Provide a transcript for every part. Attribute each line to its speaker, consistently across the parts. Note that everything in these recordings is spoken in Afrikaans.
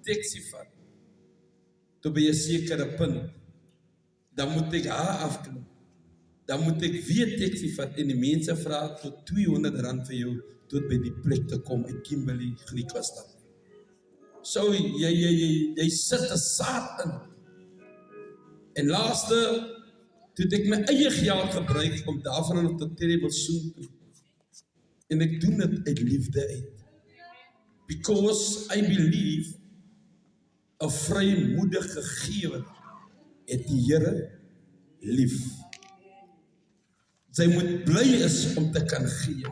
Speaker 1: taxi vat, tot by 'n sekere punt, dan moet ek haar afklim. Dan moet ek weer taxi vat en die mense vra tot R200 vir jou tot by die plek te kom uit Kimberley, Griquastad. So jy sit 'n saad in. En laaste, toe ek my eie geld gebruik om daarvan op te terrible soon toe. En ek doen dit uit liefde uit. Because I believe 'n vrymoedige gewer het die Here lief. Sy moet bly is om te kan gee.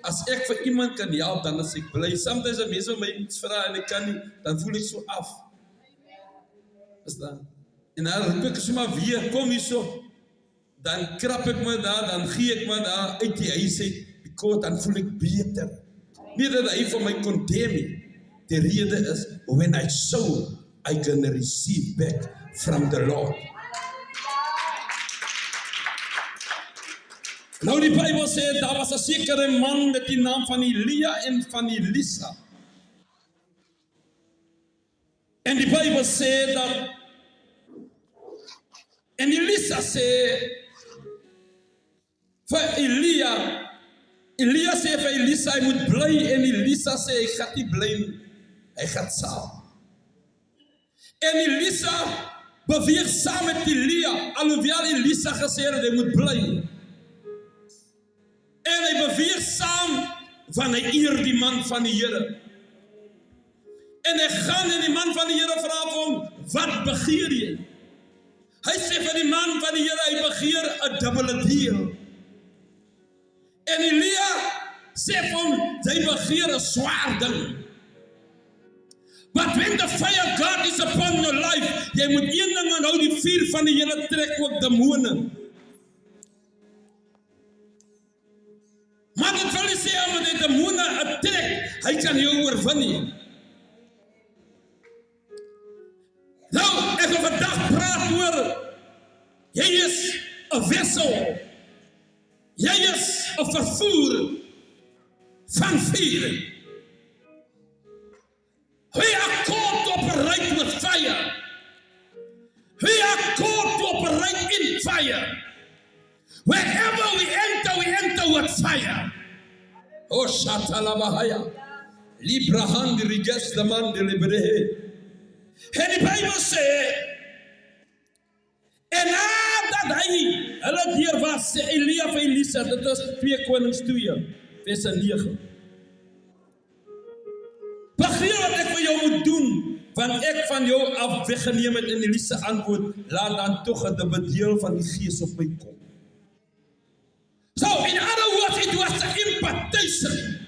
Speaker 1: As ek vir iemand kan help, dan is ek bly. Sometimes as mense my iets vra en ek kan nie, dan voel ek so af. Is dan? En dan roep ek so maar weer, kom hier so. Dan krap ek my daar, dan gee ek my daar uit die huis uit, because dan voel ek beter. Nie dat hy vir my condemn nie. Die rede is, when I sow, I can receive back from the Lord. Nou die Bybel sê, daar was 'n sekere man met die naam van Elia en van Elisa. En die Bybel sê dat, en Elisa sê vir Elia sê vir Elisa, hy moet bly, en Elisa sê, hy gaan nie bly nie, hy gaan saam. En Elisa beweeg saam met Elia, alhoewel Elisa gesê het, hy moet bly. En hy beweeg saam, want hy eer die man van die Here. En hy gaan en die man van die Here vra vir hom, wat begeer jy? Hy sê vir die man van die Here, hy begeer 'n dubbele deel. En Elia sê vir hom, hy begeer 'n swaar ding. But when the fire of God is upon your life, jy moet een ding aanhou, die vuur van die Here trek ook demone. Maar dit wil nie sê, omdat die demone trek, hy kan jou oorwin nie. Nou, ek wil vandag praat oor, jy is 'n wissel. Jy is 'n vervoer van vuur. We are called to operate with fire. We are called to operate in fire. Wherever we enter with fire. Oh, Shatalabahaya. Librahan diriges the man deliberehe. En die Bybel sê, en nadat hy, hulle deur was, sê Elia vir Elisa, dit is 2 Konings 2, vers 9. Begeer wat ek vir jou moet doen, want ek van jou af weggeneem het, en Elisa antwoord, laat dan toch 'n bedeel van die Gees op my kom. So, in other words, it was an impartation.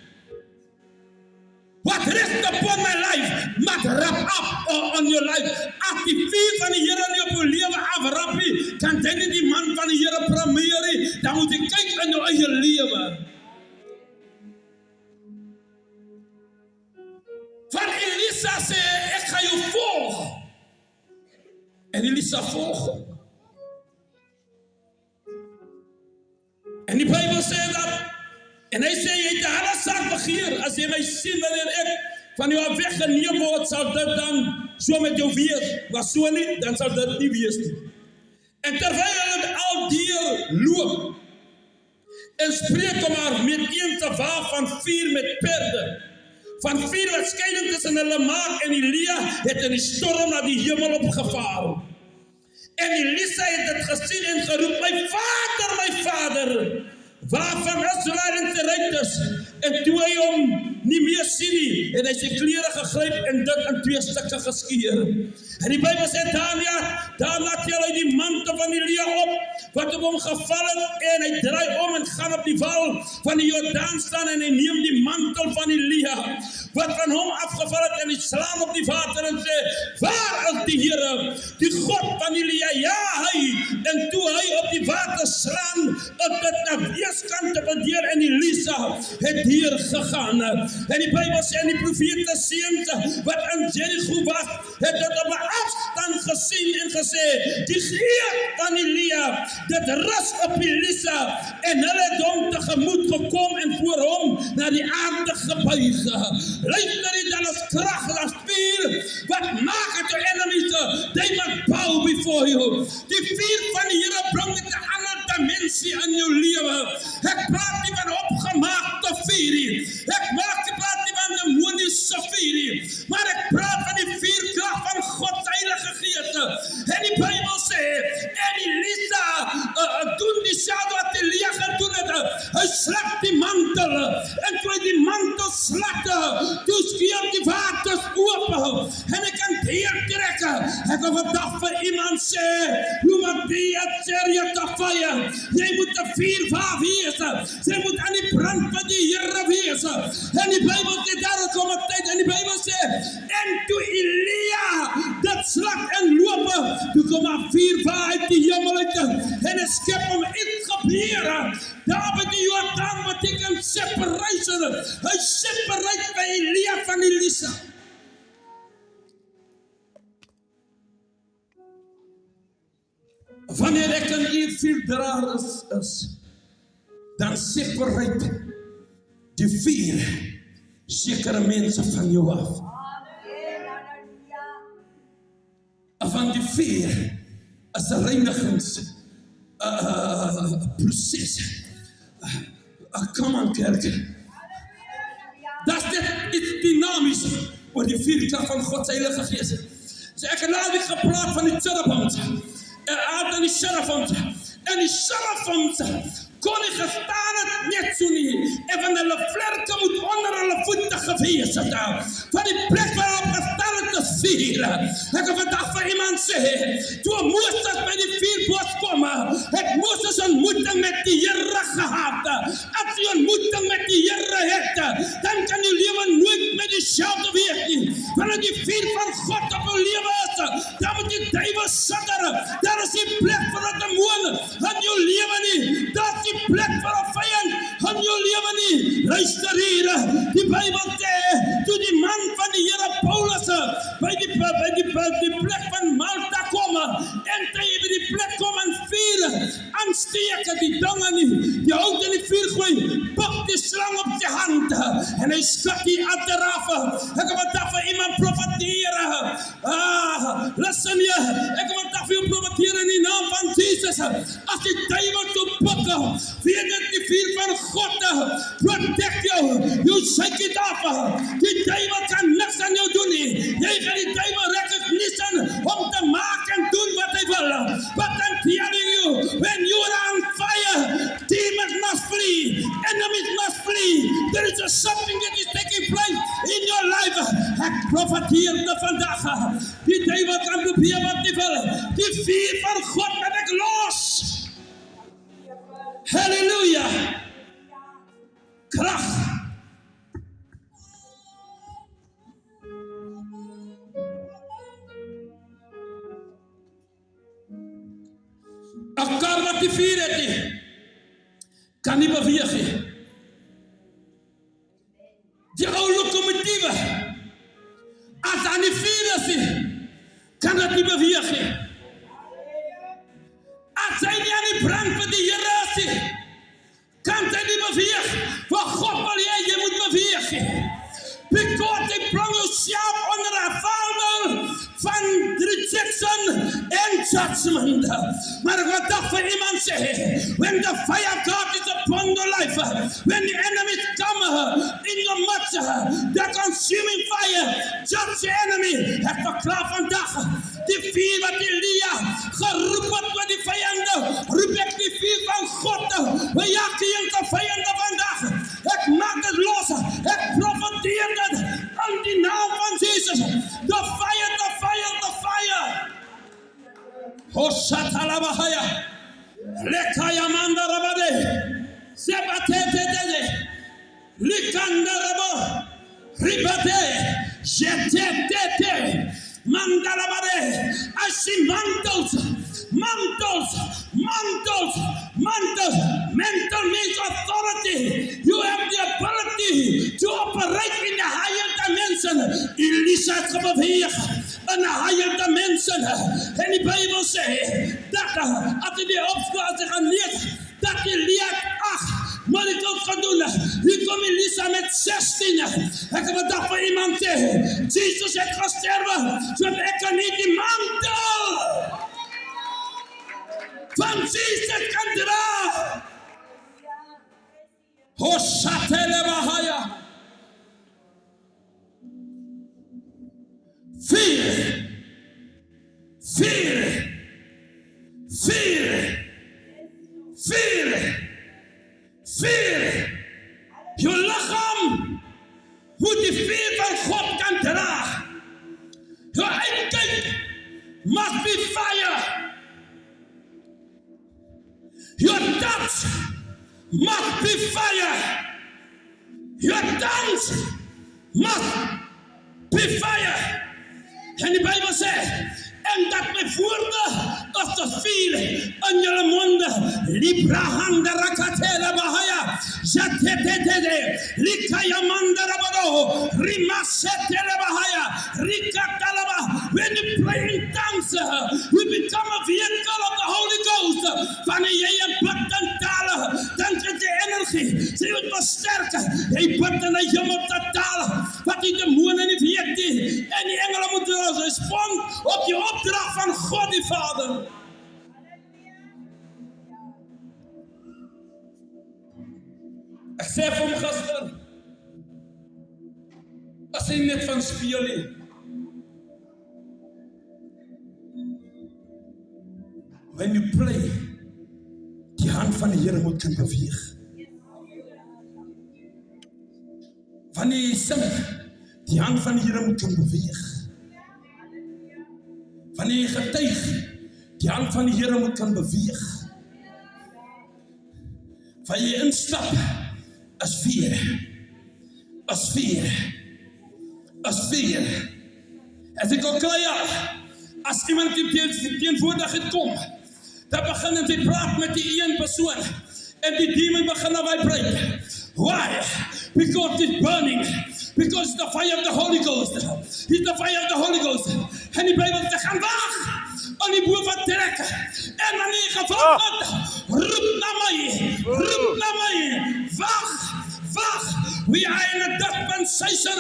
Speaker 1: What rests upon my life, must wrap up on your life. As die vuur van die Here nie op jou lewe afrap nie, kan jy nie die man van die Here premier nie, dan moet jy kyk in jou eie lewe. Van Elisa sê, ek ga jou volg. En Elisa volg hom. En die Bybel sê dat, en hy sê, jy het 'n hele saak begeer, as jy my sien wanneer ek van jou af weggeneem word, sal dit dan so met jou wees, maar so nie, dan sal dit nie wees nie. En terwyl hulle al deur loop, en spreek om haar met een te waag van vuur met perde, van vuur wat skeiding tussen hulle maak, en Elia het in die storm na die hemel opgevaar. En Elisa het dit gesien en geroep, my vader, waarvan Israel in terrein is, en toe hy hom nie meer sien nie, en hy sy klere gegryp en dit in 2 stukke geskeur. En die Bybel sê, daarna tel hy die mantel van Elia op, wat op hom geval het, en hy draai om en gaan op die wal van die Jordaan staan, en hy neem die mantel van Elia, wat van hom afgeval het, en hy slaan op die water en sê, waar is die Here, die God van Elia? Ja, hy, en toe hy op die water slaan, het dit na weerskante bedeer, en Elisa het hier gegaan. En die Bybel sê, en die profete seuns wat in Jericho was, het dit op 'n afstand gesien en gesê, die Gees van Elia, dit rus op Elisa, en hulle het hom tegemoet gekom en voor hom na die aarde gebuig. Luister nie, dan is krag, dan is vuur, for you. Die vuur van die Here bring dit 'n ander dimensie in jou lewe. Ek praat nie van opgemaakte vuur nie. Ek praat nie van demoniese vuur nie. Maar ek praat van die vuurkrag van God se Heilige Gees. En die Bybel sê, en Elisa doen dieselfde wat Elia gedoen het. Hy slak die mantel. En toe hy die mantel slakte, toe skeer die waters oop. En ek kan hier trek. Ek wil vandag vir iemand sê, you must be a chariot of fire. Jy moet 'n vuurwapen wees. Jy moet aan die brand van die Here wees. En die Bybel sê, daar kom 'n tyd, en die Bybel sê, en toe Elia dat slak en loop, toe kom 'n vuurwapen uit die hemel uit. En het skep hom iets gebeur. Daar by die Jordaan beteken separation. Hy separate by Elia van Elisa. Wanneer ek in u vuurdraer is, dan separate die vuur sekere mense van jou af. Van die vuur is 'n reinigingsproses. Kom aan kerk. Dat is dynamisch oor die vuurkrag van God se Heilige Gees. So ek het laat gepraat van die cherubins. En die serafons. En die serafons kon nie gestaan het net so nie. En van hulle vlerke moet onder hulle voete gewees het. Van die plek waarop gestaan het is vuur. Ek wil vandag vir iemand sê, toe Moses by die vuurbos kom, het Moses 'n ontmoeting met die Here gehad. As jy 'n ontmoeting met die Here het, dan kan jou lewe nooit met dieselfde wees nie. Wanneer die vuur van God op jou lewe is, dan moet die duiwel sidder. Daar is nie plek vir 'n demoon in jou lewe nie. Daar is nie plek vir 'n vyand in jou lewe nie. Luister hier, die Bybel sê, toe die man van die Here Paulus by die plek van Malta kom, en hy by die plek kom en vuur aansteek die dinge nie. Die hout in die vuur gooi, pak die slang op die hand, en hy skat die adder af. Ek wil vandag vir iemand profeteer. Listen hier, ek wil vandag vir jou profeteer in die naam van Jesus. As die duiwel toe pak, weet dit die vuur van God protect jou. Jou shake it af. Die duiwel kan niks aan jou doen nie. Jy gaan die duiwel recognition om te maak en doen wat hy wil. But I'm telling you, when you are on fire, demons must flee, enemies must flee. There is something that is taking place in your life. Ek profeteer vandag. Die duiwel kan probeer wat hy wil. Die vuur van God moet ek los. Halleluja. Krag. Een kar wat die vuur het nie, kan nie beweeg nie. Die ou lokomotiewe, as aan die vuur is nie, kan dit nie beweeg nie. As hy nie aan die brand van die Here is nie, kan hy nie beweeg. Want God wil jy moet beweeg nie. Because they bring yourself under a valde van rejection and judgment. Maar ek wil dag vir iemand sê, when the fire of God is upon your life, when the enemies come in your midst, the consuming fire, judge the enemy. Ek verklaar vandag, die vuur wat Elia geroep het met die vijanden, roep ek die vuur van God, we jaag die vijanden vandag. Ek maak het los, ek profeteer dit in die naam van Jesus. The fire, the fire, the fire. Hoshatalabahaya, lekaya mandarabade, sebatetete, likandarabo, ribate, jetetete, mandarabade. I see mantles, mantles, mantles, mantles. Mental means authority. You have the ability to operate in a higher dimension. Elisa het gebeweeg in 'n higher dimension. En die Bybel sê dat as jy die opspraak gaan lees, dat Elia 8 miracles gedoen. Hier kom Elisa met 16. Ek wil vandag vir iemand sê, Jesus het gesterwe, sodat ek kan nie die mantel Fear. Fear. Fear. Fear. Fear. Jou liggaam moet die vuur van God kan dra. Jou uitkyk must be fire. Your touch must be fire. Your dance must be fire. En die Bijbel zegt, en dat mijn woorden als de vuur in jullie monden. Libra handa rakatela bahaya. Jatetete. Likaya mandarabado. Rimasetele bahaya. Rikatalaba. When you pray in tongues, we become a vehicle of the Holy Ghost. Wanneer jij een bid kan talen, dan krijg je energie. Ze moet versterken. Jij bidt en hij moet dat talen. Wat die demonen niet weet. En die engelen moeten respond op je opdracht van God die Vader. Ik zei vir hom gister, as hy net van speel nie. When you play, die hand van die Here moet kan beweeg. Wanneer jy sing, die hand van die Here moet kan beweeg. Wanneer jy getuig, die hand van die Here moet kan beweeg. Wanneer jy instap, as vuur. As vuur. As vuur. As ek al klaar, as iemand die teenwoordigheid kom, dan begin hy praat met die een persoon, en die demon begin na vibrate. Why? Because it's burning. Because it's the fire of the Holy Ghost. It's the fire of the Holy Ghost. En die Bijbel zegt, gaan waag aan die boer van trekken. En wanneer je gevallen wordt, roep naar mij. Roep naar mij. Waag. Waag. We are in a dispensation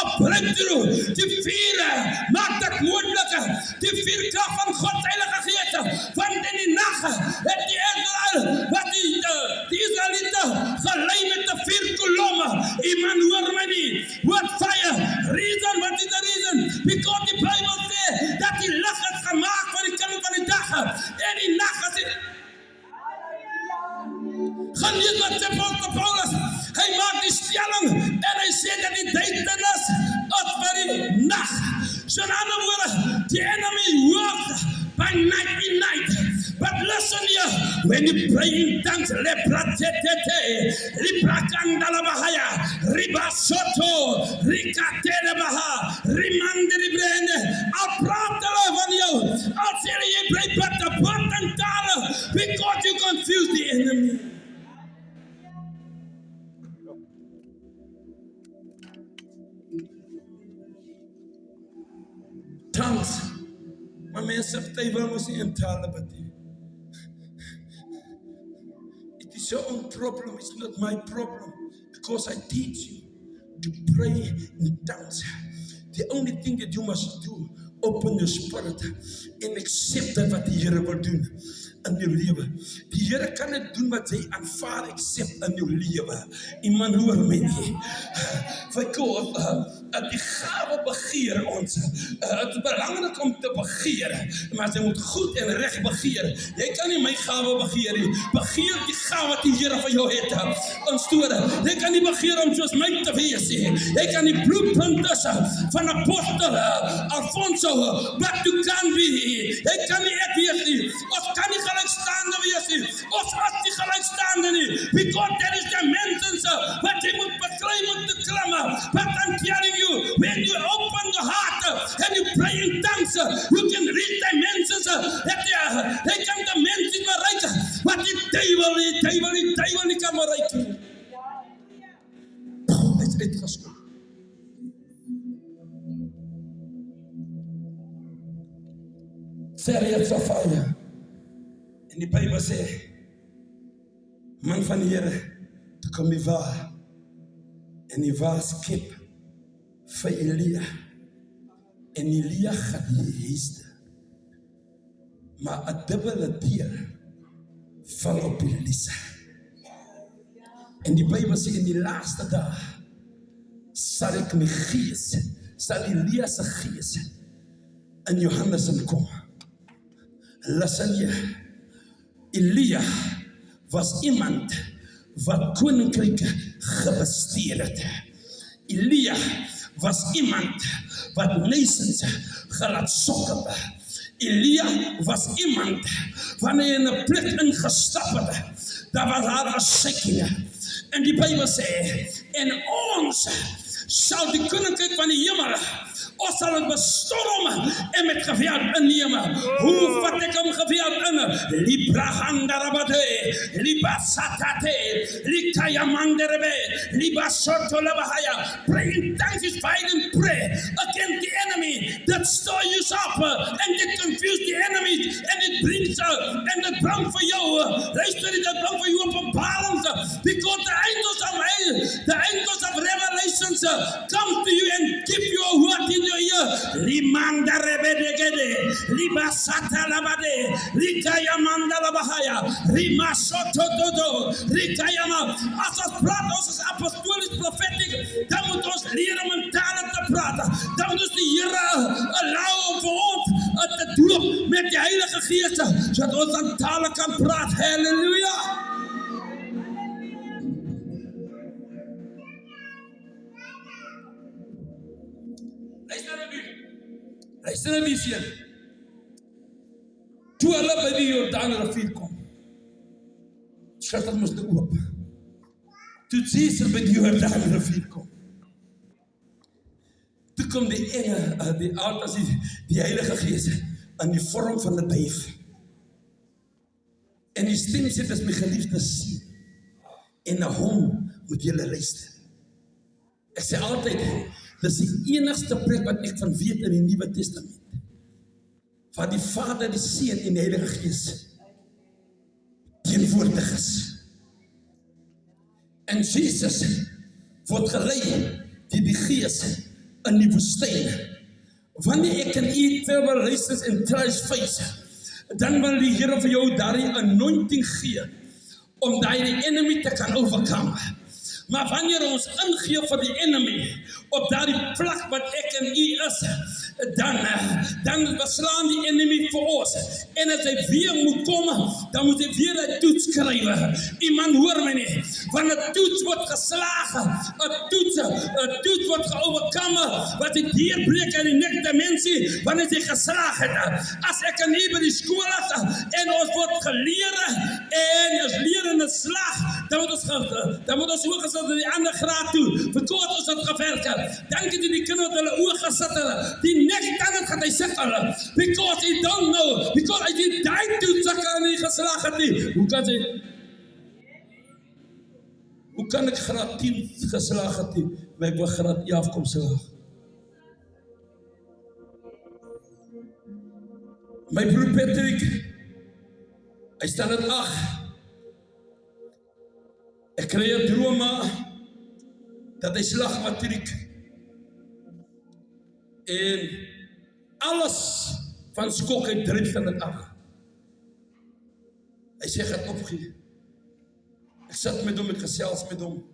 Speaker 1: of breakthrough. Die vier maakt het moeilijk. Die vier kracht van Gods heilige geest. Want in die nacht heeft die Israël, wat die Israëlieten geleid met de vier kolommen. Iemand hoor mij niet. What fire? Reason, what is the reason? Because the Bible says dat die licht is gemaakt voor die kant van die dag. En die nacht is het. Gaan lees wat de Paulus. Hij maakt die stelling en hij zegt dat die duisternis is voor die nacht. So in other words, the enemy works by night in night. But listen here, when you pray in tongues, lepratete, liprakandalabahaya, ribasoto, rikatelebaha, rimandribrende. I'll praten van jou. I'll say you pray but the button talen because you confuse the enemy. Tongues. Maar mensen vertellen wel eens in talen bidden. It is your own problem, it's not my problem. Because I teach you to pray in tongues. The only thing that you must do, open your spirit and accept dat wat die Here wil doen in jou lewe. Die Here kan net doen wat jy aanvaar, accept in jou lewe. Iemand hoor my nie. Because die gawe begeer ons. Het is belangrik om te begeer, maar jy moet goed en reg begeer. Jy kan nie my gawe begeer nie. Begeer die gawe wat die Here vir jou het. Ontstore. Jy kan nie begeer om soos my te wees nie. Jy kan die blueprint van apostel Alfonso, but you can be. Jy kan nie ek wees nie. Ons kan nie gelijkstaande wees nie. Ons is nie gelijkstaande nie. Because there is dimensions wat jy moet bekry, moet te klimmen. But I'm telling you, when you open the heart and you pray in tongues, you can reach dimensions that they can dimensions bereiken. Wat die duivel nie kan bereiken. Hy is uitgeskomen. Chariots of fire. En die Bijbel sê, man van die Here, toe kom die waar. En die waar skep vir Elia. En Elia gaat die heeste. Maar 'n dubbele deur val op Elisa. En die Bijbel sê in die laaste dag sal ek my gees sal Elia se gees in Johannes inkom. Luister jy, Elia was iemand wat koninkryke gebestuur het. Elia was iemand wat nations gelaat sokkel. Elia was iemand wanneer hy in 'n plek ingestap het, daar was daar 'n seking. En die Bybel sê, en ons sal die koninkryk van die hemel, ons sal het bestorm en met geweld inneem. Hoe vat ek om geweld in? Libra handarabade, liba satate, likaya manderebe, liba sotolabahaya. Pray in tongues is violent, pray against the enemy that stirs you up and that confuse the enemy and it brings and it brings for you. Luister, it brings for you up balance because the angels of revelations come to you and give you a word in your ear. Limanda rebedegede, liba satalabade, likaya mandalabahaya, rima sotododo, likayama. As ons praat, ons is apostolisch prophetic, dan moet ons leren om in talen te praten. Dan moet ons die Here allow vir ons te doop met die Heilige Geest, zodat ons aan talen kan praten. Halleluja! Luister na die seun. Toe hulle by die Jordaanrivier kom, skryf moes dit oop. Toe Jesus by die Jordaanrivier kom, toe kom die engel, die Heilige Gees, in die vorm van 'n duif. En die stem sê, dis my geliefde seun, en na hom moet julle luister. Ek sê altyd, dis die enigste plek wat ek van weet in die Nuwe Testament, waar die Vader, die Seun en die Heilige Gees teenwoordig is. En Jesus word gelei deur die Gees in die woestyn. Wanneer ek en u tribulations en trials face, dan wil die Here vir jou daardie anointing gee om daai enemy te kan overcome. Maar wanneer ons ingee vir die enemy op daardie plek wat ek en u is, dan beslaan die enemy vir ons. En as hy weer moet kom, dan moet hy weer 'n toets skryf. Iemand hoor my nie. Want 'n toets word geslaag, 'n toets word geoverkom, wat die deurbreek in die nek dimensie, wanneer hy geslaag het. As ek en u by die skool is, en ons word geleer, en ons leer in 'n slag, dan moet ons oog gesit in die ander graad toe, vir God ons het gewerk. Dan het die kinders hulle oog gesit, die next time gaan hy sit hulle, because he don't know, because hy die toe sakke in die geslaag het nie. Hoe kan ek graad 10 geslaag het nie, maar ek wil graad 11 kom slaag? My broer Patrick, hy staan in 8. Ek kry 'n drome dat hy slag matriek. En alles van skok uit 3,8. Hy sê gaan opgee. Ek sit met hom, ek gesels met hom.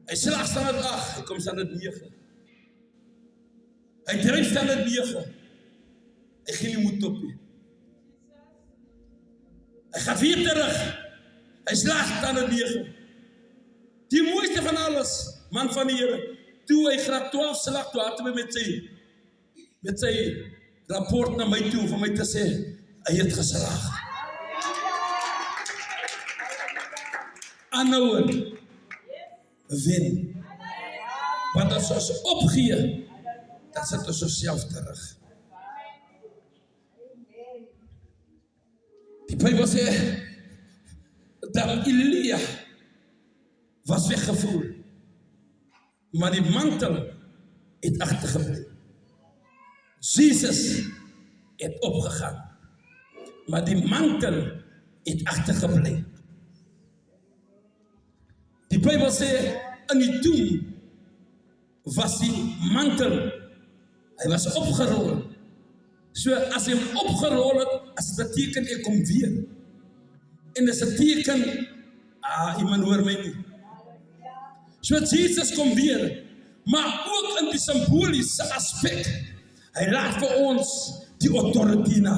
Speaker 1: Hy slag staan dit 8, hy kom staan dit 9. Hy dryf staan dit 9. Hy gee nie moed op nie. Hy gaat weer terug. Hy slag staan dit 9. Die mooiste van alles, man van die Here, toe hy graad 12 slag, toe had hy met sy rapport na my toe, om vir my te sê, hy het geslaag. Aanhou wen. Want as ons opgee, dan sit ons osself terug. Die Bybel sê, dat Elia was weggevoer, maar die mantel het agtergebly. Jesus het opgegaan, maar die mantel het agtergebly. Die Bybel sê, in die tomb was die mantel, hy was opgerol. So as hy hom opgerol het, as dit beteken ek kom weer. En as dit beteken, iemand hoor my nie. So Jesus kom weer, maar ook in die symboliese aspek. Hy laat vir ons die authority na.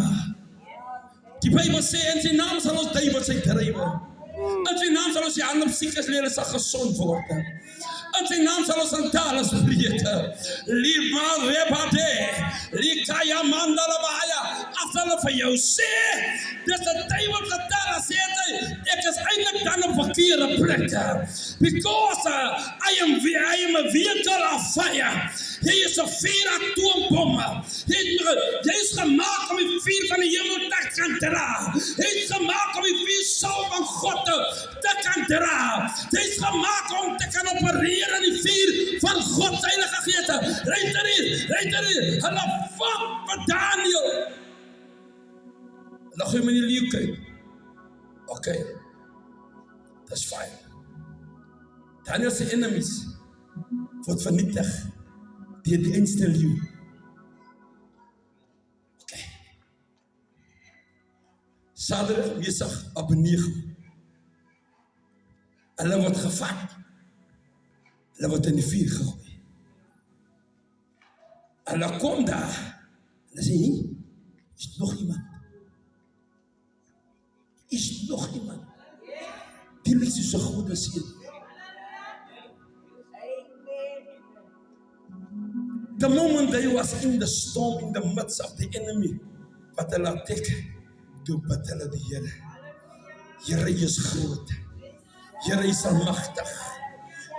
Speaker 1: Die Bybel sê, in sy naam sal ons duiwels uitdrywe. In sy naam sal ons die ander siekes leer, sal gesond word. In sy naam sal ons aan tale spreek. Liba rebade, likaya mandala bahaya. As hulle vir jou sê, dis 'n duiwel getale sê hy, ek is eintlik dan op 'n verkeerde plek. Because I am a vehicle of fire. Hy is 'n vuur atoombom. Hy is gemaak om die vuur van die hemel te kan dra. Hy is gemaak om die vuur salf van God te kan dra. Hy is gemaak om te kan opereer in die vuur van God se heilige gees. Ryter, hulle vang vir Daniel. Hulle gooi hom in die leeukuil. Okay, that's fine. Daniel se enemies word vernietig deur die einste leeu. Okay. Sadrag, Mesach, Abednego. Hulle word gevat. Hulle word in die vuur gegooi. Hulle kom daar. Hulle sê, hey, is nog iemand? Is nog iemand? Die lyk soos 'n goeie seun. The moment they was in the storm, in the midst of the enemy, wat hulle attack, toe bid hulle die Here. Here is groot. Here is almagtig.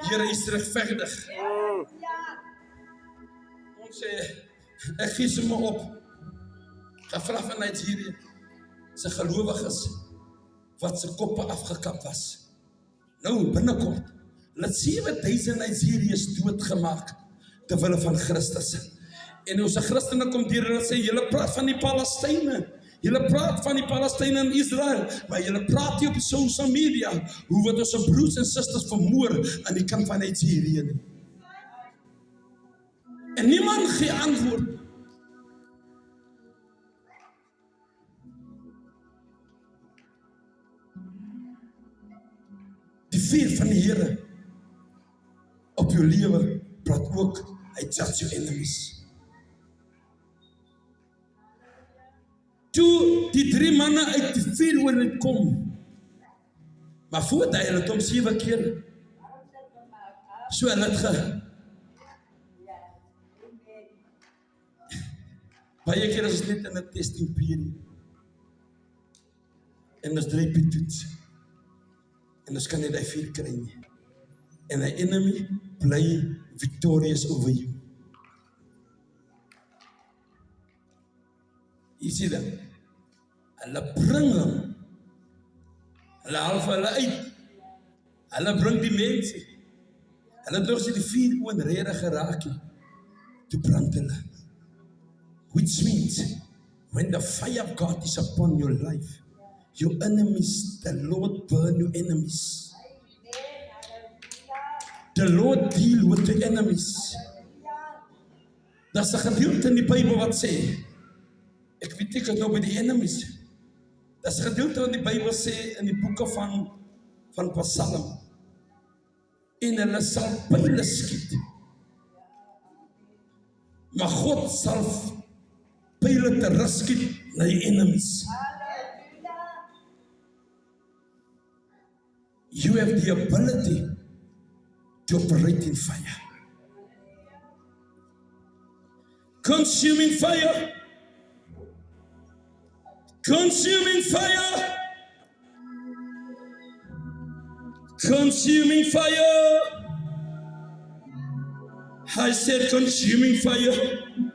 Speaker 1: Here is regverdig. Ons sê, ek gee se maar op. Ga vra van Nigeria, se gelowiges, wat se koppe afgekap was. Nou, binnekort, laat 7,000 Nigeriërs doodgemaak, terwille van Christus. En ons Christene kom deur en sê, julle praat van die Palestynë, julle praat van die Palestynë in Israel, maar julle praat hier op social media, hoe word ons broers en susters vermoor aan die kant van Nigerië nie. En niemand gee antwoord. Die vuur van die Here op jou lewe praat ook, hy judge your enemies. Toe die 3 manne uit die vuur oor het kom, maar voordat hy het hom 7 keer, so hulle het baie keer is net in 'n testing period, en ons dryp die toets, en ons kan nie die vuur kry nie, en die enemy bly victorious over you. You see that? Hulle bring hom, hulle haal vir hulle uit, hulle bring die mense, hulle het nog sê die vuur onrede geraak nie, toe brand hulle. Which means, when the fire of God is upon your life, your enemies, the Lord burn your enemies. The Lord deal with the enemies. Daar's 'n gedeelte in die Bybel wat sê, ek weet nie wat nou by die enemies. Daar's 'n gedeelte wat die Bybel sê in die boeke van Psalm. En hulle sal pile skiet. Maar God sal pile terug skiet na die enemies. You have the ability to operate in fire. Consuming fire. Consuming fire. Consuming fire. I said consuming fire.